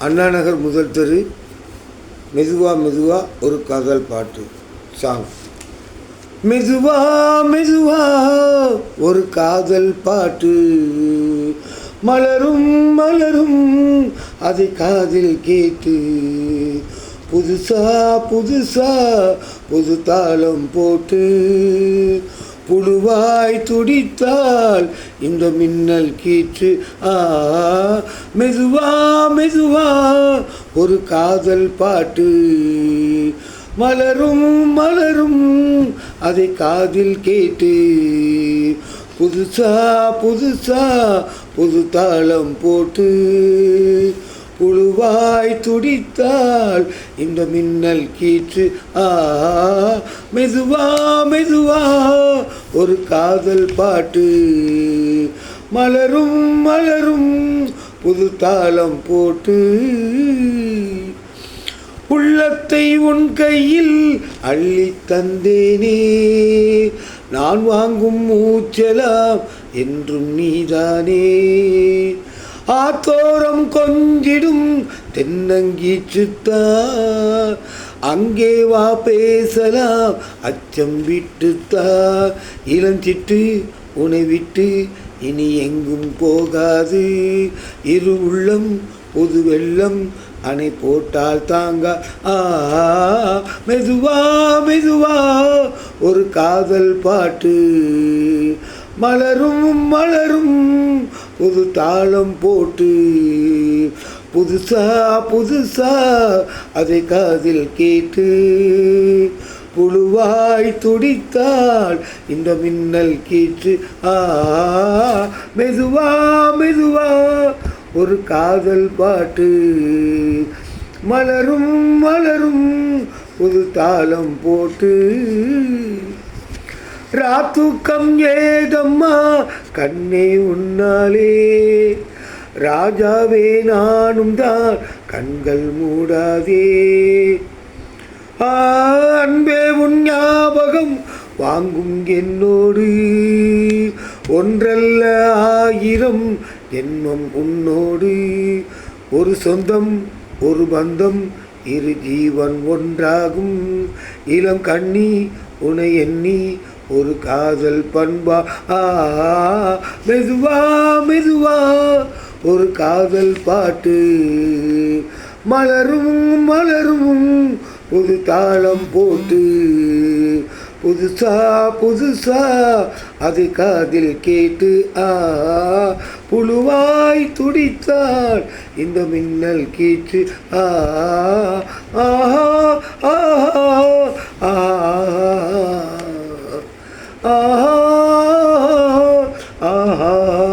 அண்ணா நகர் முதல் தெரு மெதுவா மெதுவா ஒரு காதல் பாட்டு சாங். மெதுவா மெதுவா ஒரு காதல் பாட்டு மலரும் மலரும் அதை காதில் கேட்டு புதுசா புதுசா புது தாளம் போட்டு புழுவாய் துடித்தால் இந்த மின்னல் கீற்று. மெதுவா மெதுவா ஒரு காதல் பாட்டு மலரும் மலரும் அதை காதில் கேட்டு புதுசா புதுசா புது தாளம் போட்டு புழுவாய் துடித்தால் இந்த மின்னல் கீற்று. மெதுவா மெதுவா ஒரு காதல் பாட்டு மலரும் மலரும் புது தாளம் போட்டு உள்ளத்தை உன் கையில் அள்ளி தந்தேனே நான் வாங்கும் மூச்சலாம் என்றும் நீதானே ஆத்தோரம் கொஞ்சிடும் தென்னங்கீச்சுத்தா அங்கே வா பேசலாம் அச்சம் விட்டுத்தா இளஞ்சிட்டு உனை விட்டு இனி எங்கும் போகாது இரு உள்ளம் புது வெள்ளம் அணை போட்டால் தாங்க. மெதுவா மெதுவா ஒரு காதல் பாட்டு மலரும் மலரும் புது தாளம் போட்டு புதுசா புதுசா அதை காதில் கேட்டு புழுவாய் துடித்தால் இந்த மின்னல் கீற்று. மெதுவா மெதுவா ஒரு காதல் பாட்டு மலரும் மலரும் புது தாளம் போட்டு ராத்துக்கம் ஏதம்மா கண்ணே உன்னாலே ராஜாவே நானும் தான் கண்கள் மூடாதே அன்பே உன் ஞாபகம் வாங்கும் என்னோடு ஒன்றல்ல ஆயிரம் ஜென்மம் உன்னோடு ஒரு சொந்தம் ஒரு பந்தம் இரு ஜீவன் ஒன்றாகும் இளம் கண்ணி உனை எண்ணி ஒரு காதல் பண்பா. மெதுவா மெதுவா ஒரு காதல் பாட்டு மலரும் மலரும் புது தாளம் போட்டு புதுசா புதுசா அதை காதில் கேட்டு புழுவாய் துடித்தால் இந்த மின்னல் கீற்று. ஆஹா ஆஹா ஆஹா ஆஹா.